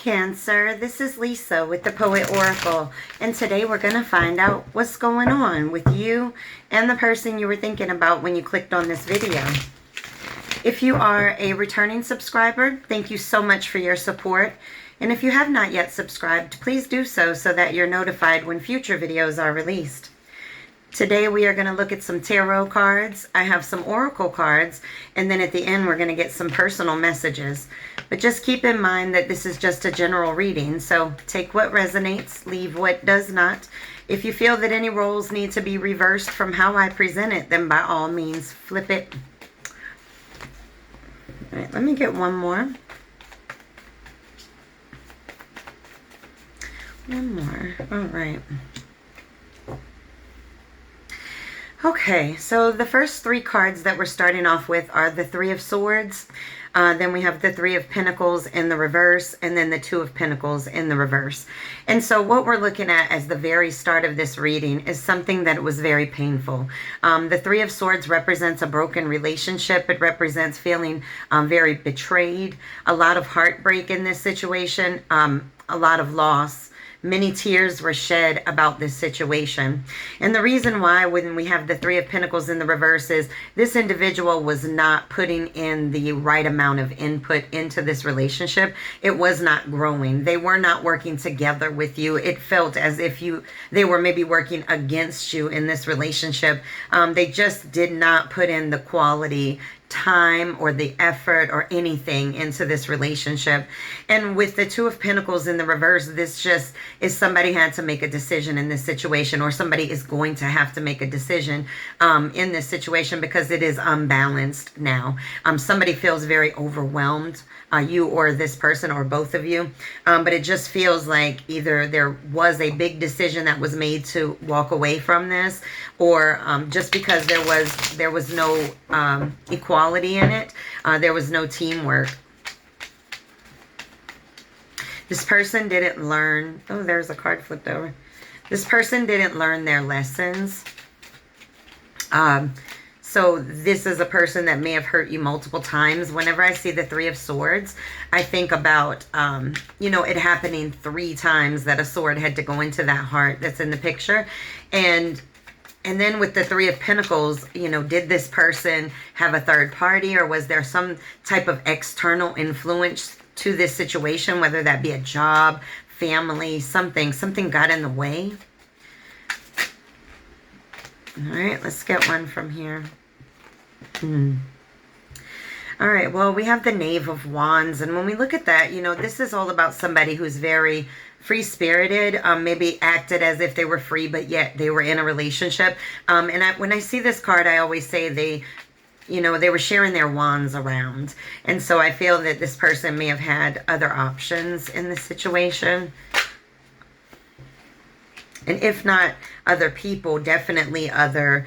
Cancer, this is Lisa with the Poet Oracle, and today we're going to find out what's going on with you and the person you were thinking about when you clicked on this video. If you are a returning subscriber, thank you so much for your support. And if you have not yet subscribed, please do so that you're notified when future videos are released. Today we are going to look at some tarot cards. I have some oracle cards, and then at the end we're going to get some personal messages. But just keep in mind that this is just a general reading, so take what resonates, leave what does not. If you feel that any roles need to be reversed from how I present it, then by all means flip it. All right, let me get one more. One more. All right. Okay, so the first three cards that we're starting off with are the Three of Swords, then we have the Three of Pentacles in the reverse, and then the Two of Pentacles in the reverse. And so what we're looking at as the very start of this reading is something that was very painful. The Three of Swords represents a broken relationship. It represents feeling very betrayed, a lot of heartbreak in this situation, a lot of loss. Many tears were shed about this situation. And the reason why when we have the Three of Pentacles in the reverse is this individual was not putting in the right amount of input into this relationship. It was not growing. They were not working together with you. It felt as if they were maybe working against you in this relationship. They just did not put in the quality time or the effort or anything into this relationship. And with the Two of Pentacles in the reverse, this just is somebody had to make a decision in this situation, or somebody is going to have to make a decision in this situation because it is unbalanced now. Somebody feels very overwhelmed, you or this person or both of you, but it just feels like either there was a big decision that was made to walk away from this, or just because there was no equality in it, there was no teamwork. This person didn't learn, oh, there's a card flipped over. This person didn't learn their lessons. So this is a person that may have hurt you multiple times. Whenever I see the Three of Swords, I think about, it happening 3 times that a sword had to go into that heart that's in the picture. And then with the Three of Pentacles, did this person have a third party, or was there some type of external influence to this situation, whether that be a job, family, something got in the way? All right, let's get one from here. All right, well, we have the Knave of Wands, and when we look at that, this is all about somebody who's very free-spirited, maybe acted as if they were free, but yet they were in a relationship. When I see this card, I always say they were sharing their wands around. And so I feel that this person may have had other options in this situation. And if not other people, definitely other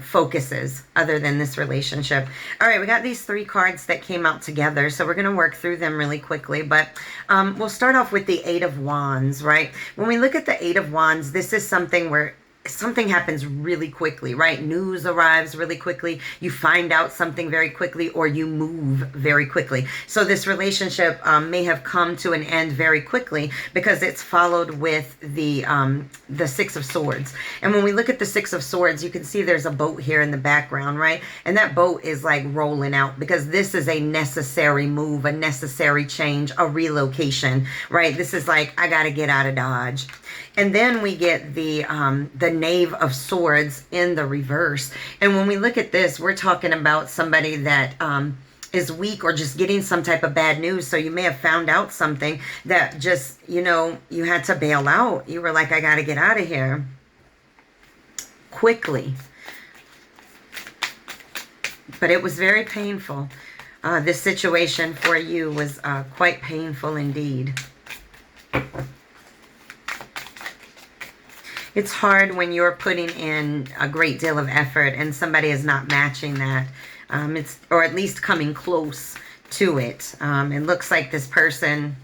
focuses other than this relationship. All right, we got these 3 cards that came out together, so we're going to work through them really quickly. But we'll start off with the Eight of Wands, right? When we look at the Eight of Wands, this is something where something happens really quickly, right? News arrives really quickly. You find out something very quickly, or you move very quickly. So this relationship may have come to an end very quickly because it's followed with the Six of Swords. And when we look at the Six of Swords, you can see there's a boat here in the background, right? And that boat is like rolling out because this is a necessary move, a necessary change, a relocation, right? This is like, I got to get out of Dodge. And then we get the Knave of Swords in the reverse. And when we look at this, we're talking about somebody that is weak or just getting some type of bad news. So you may have found out something that just, you had to bail out. You were like, I got to get out of here quickly. But it was very painful. This situation for you was quite painful indeed. It's hard when you're putting in a great deal of effort and somebody is not matching that, or at least coming close to it. It looks like this person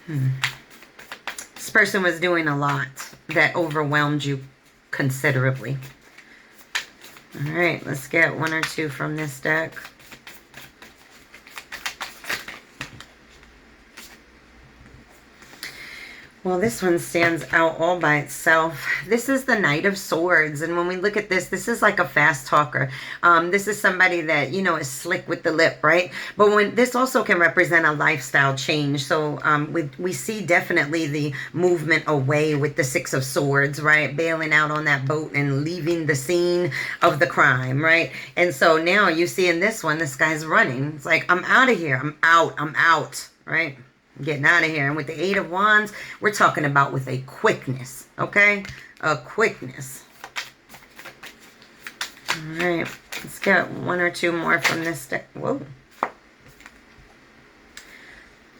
was doing a lot that overwhelmed you considerably. All right, let's get 1 or 2 from this deck. Well, this one stands out all by itself. This is the Knight of Swords. And when we look at this, this is like a fast talker. This is somebody that, you know, is slick with the lip, right? But when this also can represent a lifestyle change. So we see definitely the movement away with the Six of Swords, right? Bailing out on that boat and leaving the scene of the crime, right? And so now you see in this one, this guy's running. It's like, I'm out of here. I'm out, right? Getting out of here. And with the Eight of Wands, we're talking about with a quickness, okay? A quickness. All right. Let's get one or two more from this deck. Whoa.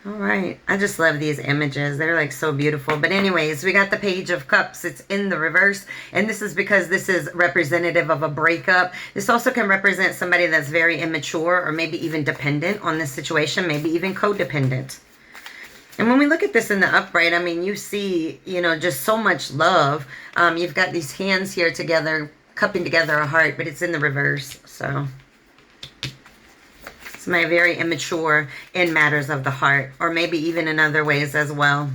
All right. I just love these images. They're like so beautiful. But anyways, we got the Page of Cups. It's in the reverse. And this is because this is representative of a breakup. This also can represent somebody that's very immature or maybe even dependent on this situation, maybe even codependent. And when we look at this in the upright, I mean, you see, you know, just so much love. You've got these hands here together, cupping together a heart, but it's in the reverse. So somebody very immature in matters of the heart, or maybe even in other ways as well.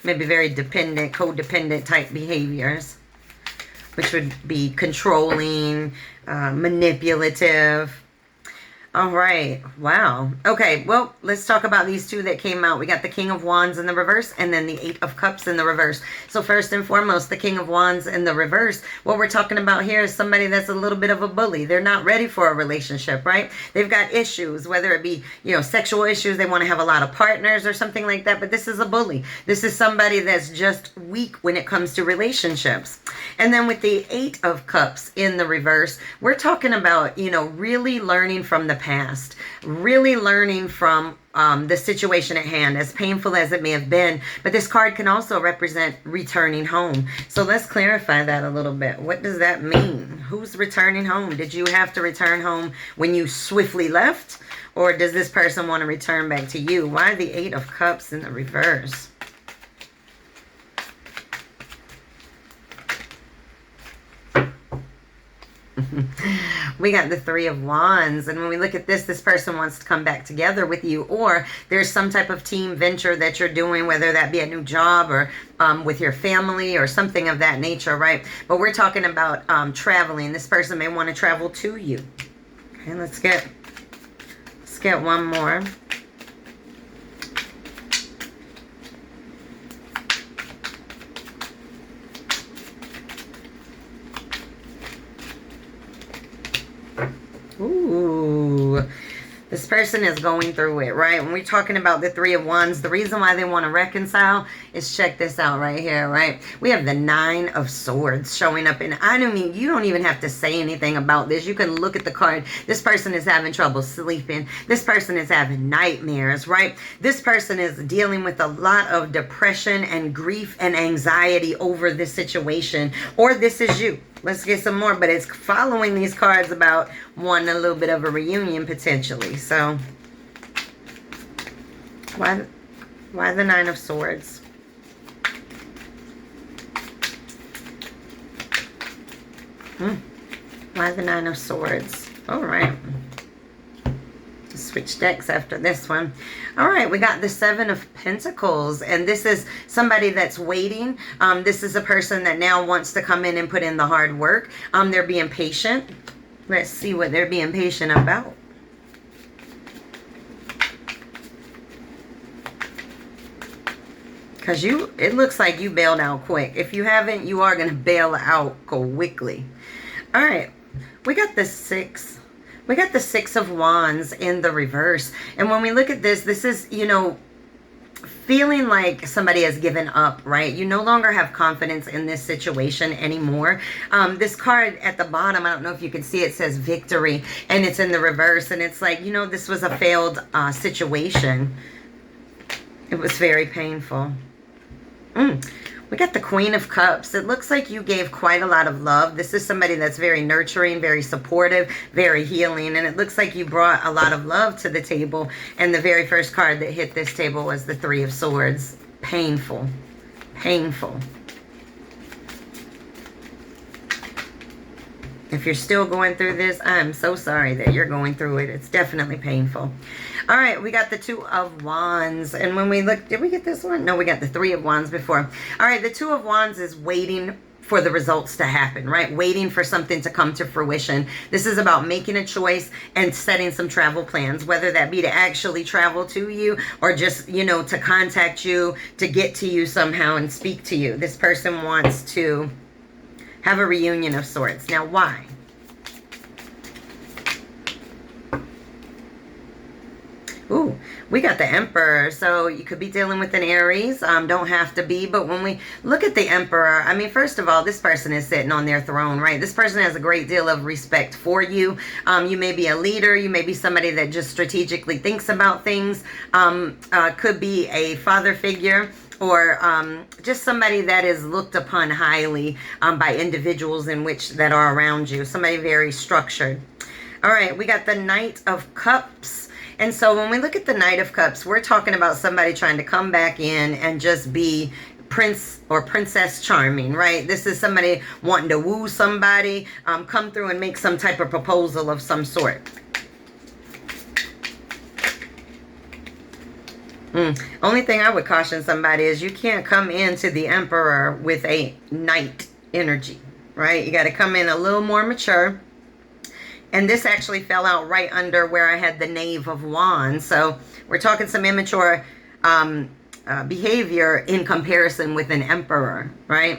Maybe very dependent, codependent type behaviors, which would be controlling, manipulative. All right. Wow. Okay. Well, let's talk about these two that came out. We got the King of Wands in the reverse and then the Eight of Cups in the reverse. So first and foremost, the King of Wands in the reverse. What we're talking about here is somebody that's a little bit of a bully. They're not ready for a relationship, right? They've got issues, whether it be, you know, sexual issues. They want to have a lot of partners or something like that. But this is a bully. This is somebody that's just weak when it comes to relationships. And then with the Eight of Cups in the reverse, we're talking about, you know, really learning from the past, really learning from the situation at hand, as painful as it may have been. But this card can also represent returning home. So let's clarify that a little bit. What does that mean? Who's returning home? Did you have to return home when you swiftly left? Or does this person want to return back to you? Why the Eight of Cups in the reverse? We got the Three of Wands, and when we look at this, this person wants to come back together with you, or there's some type of team venture that you're doing, whether that be a new job or with your family or something of that nature, right? But we're talking about traveling. This person may want to travel to you. Okay, let's get one more. Ooh, this person is going through it, right? When we're talking about the Three of Wands, the reason why they want to reconcile is, check this out right here, right? We have the Nine of Swords showing up. And I don't mean, you don't even have to say anything about this. You can look at the card. This person is having trouble sleeping. This person is having nightmares, right? This person is dealing with a lot of depression and grief and anxiety over this situation. Or this is you. Let's get some more, but it's following these cards about wanting a little bit of a reunion potentially. So why the Nine of Swords? Why the Nine of Swords? All right. Switch decks after this one. All right, we got the Seven of Pentacles, and this is somebody that's waiting. This is a person that now wants to come in and put in the hard work. They're being patient. Let's see what they're being patient about. Because it looks like you bailed out quick. If you haven't, you are going to bail out quickly. All right, we got the Six of Wands in the reverse. And when we look at this, this is, you know, feeling like somebody has given up, right? You no longer have confidence in this situation anymore. This card at the bottom, I don't know if you can see it, says victory, and it's in the reverse. And it's like, you know, this was a failed situation. It was very painful. We got the Queen of Cups. It looks like you gave quite a lot of love. This is somebody that's very nurturing, very supportive, very healing. And it looks like you brought a lot of love to the table. And the very first card that hit this table was the Three of Swords. Painful. Painful. If you're still going through this, I'm so sorry that you're going through it. It's definitely painful. All right, we got the Two of Wands. And when we look, did we get this one? No, we got the Three of Wands before. All right, the Two of Wands is waiting for the results to happen, right? Waiting for something to come to fruition. This is about making a choice and setting some travel plans, whether that be to actually travel to you or just, you know, to contact you, to get to you somehow and speak to you. This person wants to have a reunion of sorts. Now, why? Ooh, we got the Emperor. So you could be dealing with an Aries. Don't have to be. But when we look at the Emperor, I mean, first of all, this person is sitting on their throne, right? This person has a great deal of respect for you. You may be a leader. You may be somebody that just strategically thinks about things. Could be a father figure, or just somebody that is looked upon highly by individuals that are around you. Somebody very structured. All right, we got the Knight of Cups. And so when we look at the Knight of Cups, we're talking about somebody trying to come back in and just be Prince or Princess Charming, right? This is somebody wanting to woo somebody, come through and make some type of proposal of some sort. Only thing I would caution somebody is you can't come into the Emperor with a knight energy, right? You got to come in a little more mature. And this actually fell out right under where I had the Knave of Wands. So we're talking some immature behavior in comparison with an Emperor, right?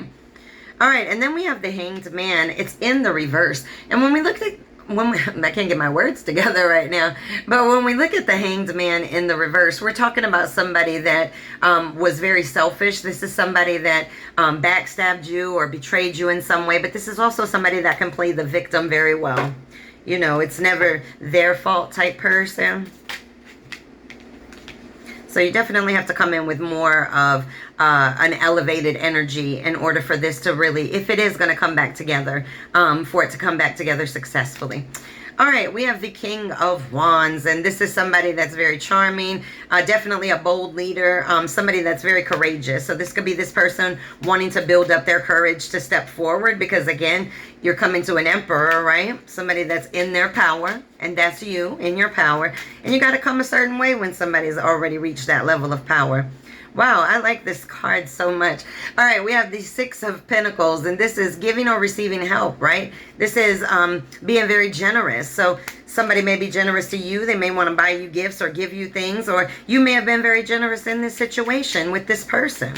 All right, and then we have the Hanged Man. It's in the reverse. And when we look at, I can't get my words together right now, but when we look at the Hanged Man in the reverse, we're talking about somebody that was very selfish. This is somebody that backstabbed you or betrayed you in some way, but this is also somebody that can play the victim very well. You know, it's never their fault type person. So you definitely have to come in with more of an elevated energy in order for this to really, if it is going to come back together, for it to come back together successfully. All right, we have the King of Wands, and this is somebody that's very charming, definitely a bold leader, somebody that's very courageous. So this could be this person wanting to build up their courage to step forward because, again, you're coming to an Emperor, right? Somebody that's in their power, and that's you in your power. And you got to come a certain way when somebody's already reached that level of power. Wow, I like this card so much. All right, we have the Six of Pentacles, and this is giving or receiving help, right? This is being very generous. So somebody may be generous to you. They may want to buy you gifts or give you things, or you may have been very generous in this situation with this person.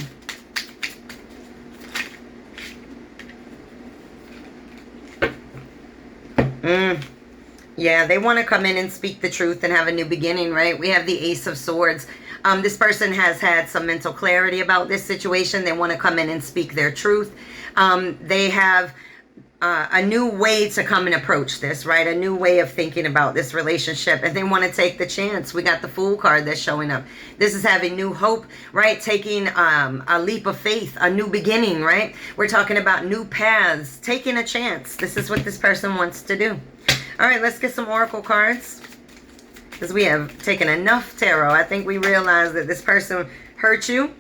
Yeah, they want to come in and speak the truth and have a new beginning, right? We have the Ace of Swords. This person has had some mental clarity about this situation. They want to come in and speak their truth. They have a new way to come and approach this, right? A new way of thinking about this relationship, and they want to take the chance. We got the Fool card that's showing up. This is having new hope, right? Taking a leap of faith, a new beginning, right? We're talking about new paths, taking a chance. This is what this person wants to do. All right, let's get some oracle cards, because we have taken enough tarot. I think we realized that this person hurt you.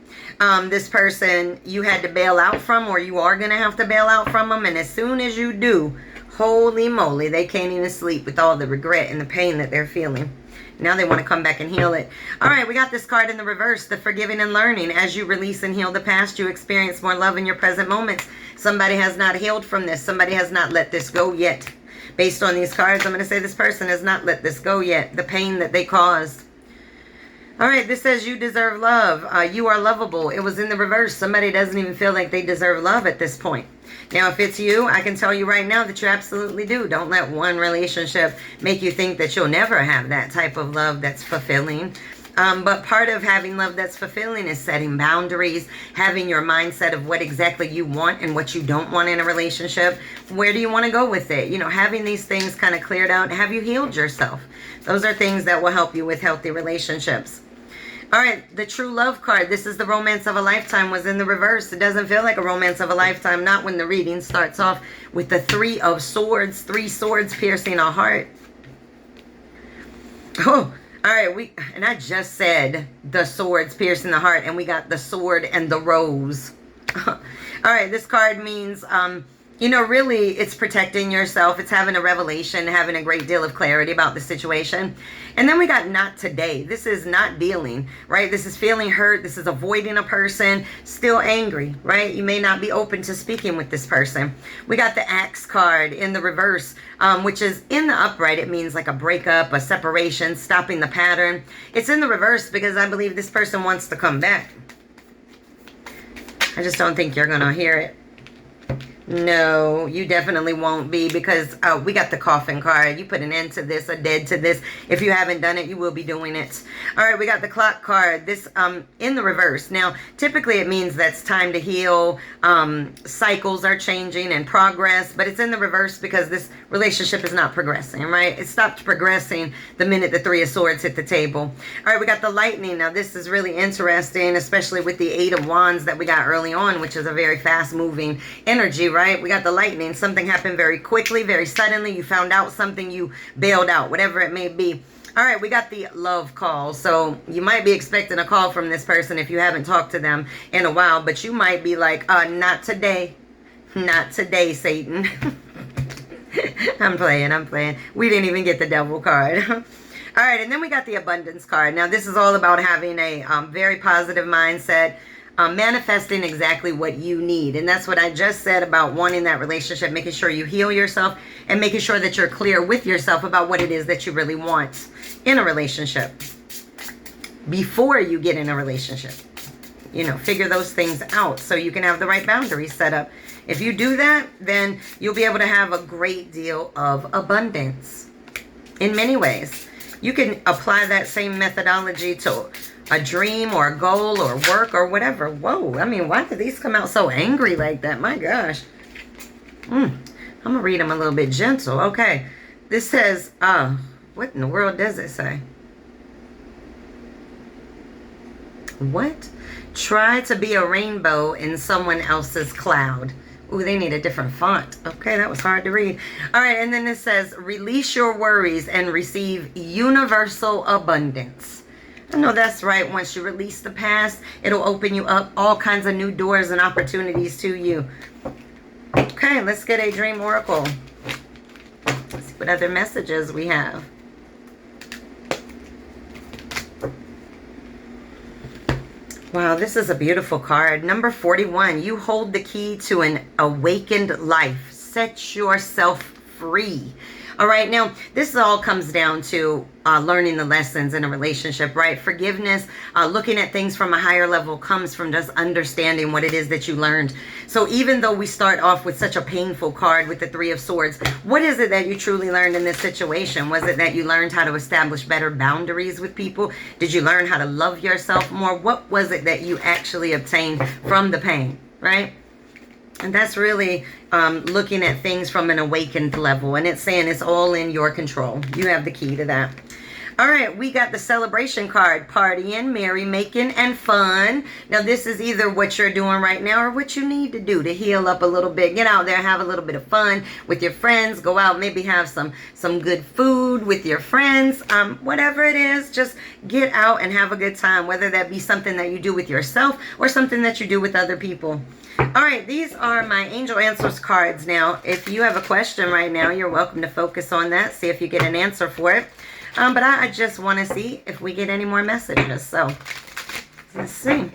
This person you had to bail out from, or you are going to have to bail out from them. And as soon as you do, holy moly, they can't even sleep with all the regret and the pain that they're feeling. Now they want to come back and heal it. All right, we got this card in the reverse, the Forgiving and Learning. As you release and heal the past, you experience more love in your present moments. Somebody has not healed from this. Somebody has not let this go yet. Based on these cards, I'm going to say this person has not let this go yet. The pain that they caused. All right, this says you deserve love. You are lovable. It was in the reverse. Somebody doesn't even feel like they deserve love at this point. Now, if it's you, I can tell you right now that you absolutely do. Don't let one relationship make you think that you'll never have that type of love that's fulfilling. But part of having love that's fulfilling is setting boundaries, having your mindset of what exactly you want and what you don't want in a relationship. Where do you want to go with it? You know, having these things kind of cleared out. Have you healed yourself? Those are things that will help you with healthy relationships. All right, the True Love card. This is the Romance of a Lifetime was in the reverse. It doesn't feel like a romance of a lifetime, not when the reading starts off with the Three of Swords, 3 swords piercing a heart. Oh, all right, and I just said the swords piercing the heart, and we got the sword and the rose. All right, this card means You know, really, it's protecting yourself. It's having a revelation, having a great deal of clarity about the situation. And then we got not today. This is not dealing, right? This is feeling hurt. This is avoiding a person, still angry, right? You may not be open to speaking with this person. We got the Axe card in the reverse, which is in the upright. It means like a breakup, a separation, stopping the pattern. It's in the reverse because I believe this person wants to come back. I just don't think you're going to hear it. No, you definitely won't be, because we got the coffin card. You put an end to this, a dead to this. If you haven't done it, you will be doing it. All right, we got the clock card. This in the reverse. Now, typically it means that's time to heal. Cycles are changing and progress, but it's in the reverse because this relationship is not progressing, right? It stopped progressing the minute the Three of Swords hit the table. All right, we got the lightning. Now, this is really interesting, especially with the Eight of Wands that we got early on, which is a very fast-moving energy, right? We got the lightning. Something happened very quickly, very suddenly. You found out something, you bailed out, whatever it may be. All right, we got the love call. So you might be expecting a call from this person if you haven't talked to them in a while, but you might be like, not today. Not today, Satan. I'm playing. We didn't even get the devil card. All right, and then we got the abundance card. Now, this is all about having a very positive mindset, manifesting exactly what you need. And that's what I just said about wanting that relationship, making sure you heal yourself and making sure that you're clear with yourself about what it is that you really want in a relationship before you get in a relationship. You know, figure those things out so you can have the right boundaries set up. If you do that, then you'll be able to have a great deal of abundance in many ways. You can apply that same methodology to a dream or a goal or work or whatever. Whoa, I mean, why did these come out so angry like that? My gosh. I'm going to read them a little bit gentle. Okay. This says, what in the world does it say? What? Try to be a rainbow in someone else's cloud. Ooh, they need a different font. Okay, that was hard to read. All right, and then it says, release your worries and receive universal abundance. I know that's right. Once you release the past, it'll open you up all kinds of new doors and opportunities to you. Okay, let's get a dream oracle. Let's see what other messages we have. Wow, this is a beautiful card. Number 41, you hold the key to an awakened life. Set yourself free. All right, now this all comes down to learning the lessons in a relationship, right? Forgiveness, looking at things from a higher level comes from just understanding what it is that you learned. So even though we start off with such a painful card with the Three of Swords, what is it that you truly learned in this situation? Was it that you learned how to establish better boundaries with people? Did you learn how to love yourself more? What was it that you actually obtained from the pain, right? And that's really looking at things from an awakened level. And it's saying it's all in your control. You have the key to that. All right, we got the celebration card. Partying, merrymaking, and fun. Now, this is either what you're doing right now or what you need to do to heal up a little bit. Get out there, have a little bit of fun with your friends. Go out, maybe have some good food with your friends. Whatever it is, just get out and have a good time. Whether that be something that you do with yourself or something that you do with other people. All right, these are my Angel Answers cards. Now, if you have a question right now, you're welcome to focus on that. See if you get an answer for it. But I just want to see if we get any more messages. So, let's see.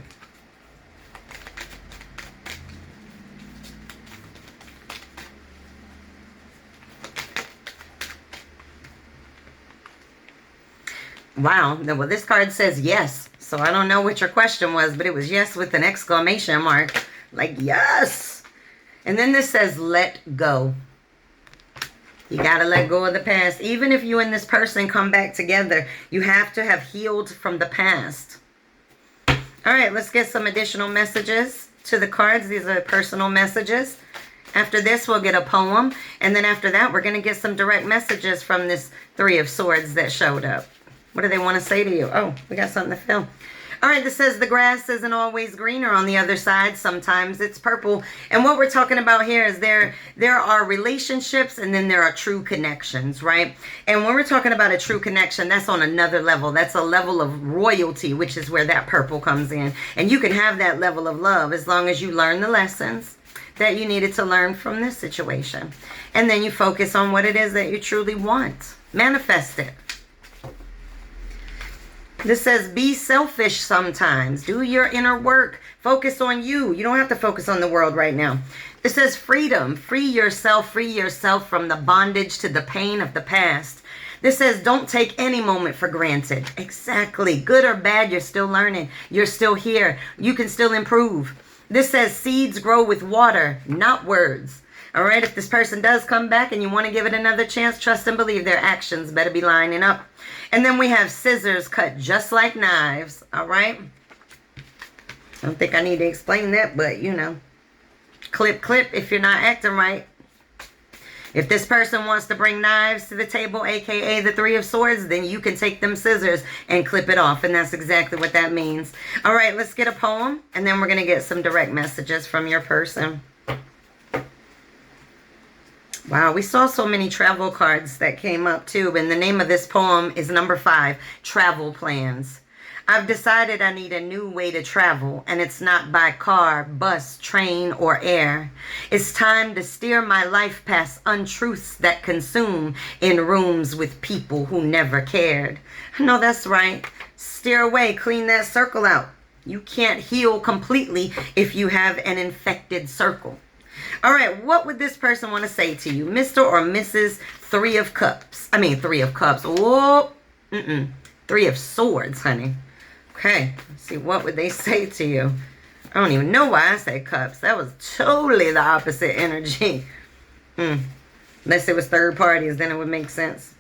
Wow. Well, this card says yes. So, I don't know what your question was, but it was yes with an exclamation mark. Like, yes. And then this says let go. You got to let go of the past. Even if you and this person come back together, you have to have healed from the past. All right, let's get some additional messages to the cards. These are personal messages. After this, we'll get a poem. And then after that, we're going to get some direct messages from this Three of Swords that showed up. What do they want to say to you? Oh, we got something to fill. All right, this says the grass isn't always greener on the other side. Sometimes it's purple. And what we're talking about here is there are relationships and then there are true connections, right? And when we're talking about a true connection, that's on another level. That's a level of royalty, which is where that purple comes in. And you can have that level of love as long as you learn the lessons, that you needed to learn from this situation. And then you focus on what it is that you truly want. Manifest it. This says, be selfish sometimes. Do your inner work. Focus on you. You don't have to focus on the world right now. This says freedom. Free yourself from the bondage to the pain of the past. This says, don't take any moment for granted. Exactly. Good or bad, you're still learning. You're still here. You can still improve. This says, seeds grow with water, not words. All right, if this person does come back and you want to give it another chance, trust and believe their actions better be lining up. And then we have scissors cut just like knives. All right. I don't think I need to explain that, but you know. Clip, clip if you're not acting right. If this person wants to bring knives to the table, aka the Three of Swords, then you can take them scissors and clip it off. And that's exactly what that means. All right, let's get a poem. And then we're going to get some direct messages from your person. Wow, we saw so many travel cards that came up too. And the name of this poem is number 5, Travel Plans. I've decided I need a new way to travel, and it's not by car, bus, train, or air. It's time to steer my life past untruths that consume in rooms with people who never cared. No, that's right. Steer away, clean that circle out. You can't heal completely if you have an infected circle. All right, what would this person want to say to you? Mr. or Mrs. Three of Cups. I mean, Three of Cups. Whoa. Three of Swords, honey. Okay, let's see, what would they say to you? I don't even know why I said cups. That was totally the opposite energy. Unless it was third parties, then it would make sense.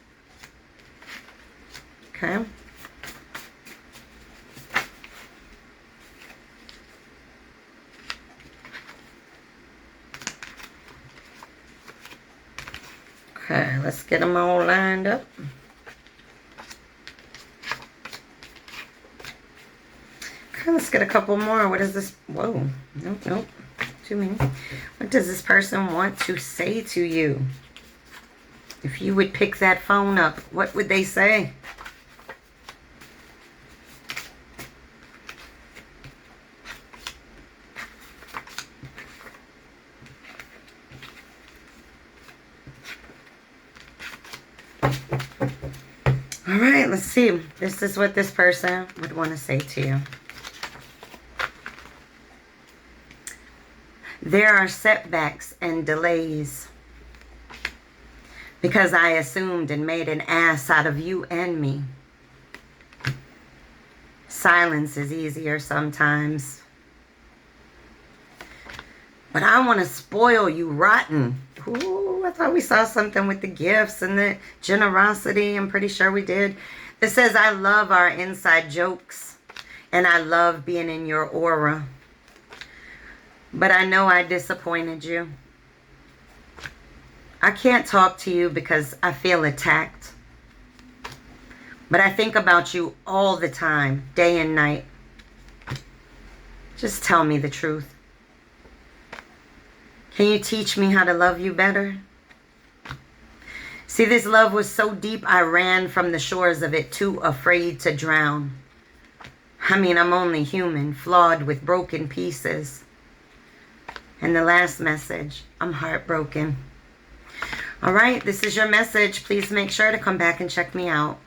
Okay. Okay, let's get them all lined up. Okay, let's get a couple more. What is this? Whoa. Nope. Too many. What does this person want to say to you? If you would pick that phone up, what would they say? All right, let's see. This is what this person would want to say to you. There are setbacks and delays because I assumed and made an ass out of you and me. Silence is easier sometimes. But I want to spoil you rotten. Ooh, I thought we saw something with the gifts and the generosity. I'm pretty sure we did. It says, I love our inside jokes and I love being in your aura. But I know I disappointed you. I can't talk to you because I feel attacked. But I think about you all the time, day and night. Just tell me the truth. Can you teach me how to love you better? See, this love was so deep I ran from the shores of it, too afraid to drown. I mean, I'm only human, flawed with broken pieces. And the last message, I'm heartbroken. All right, this is your message. Please make sure to come back and check me out.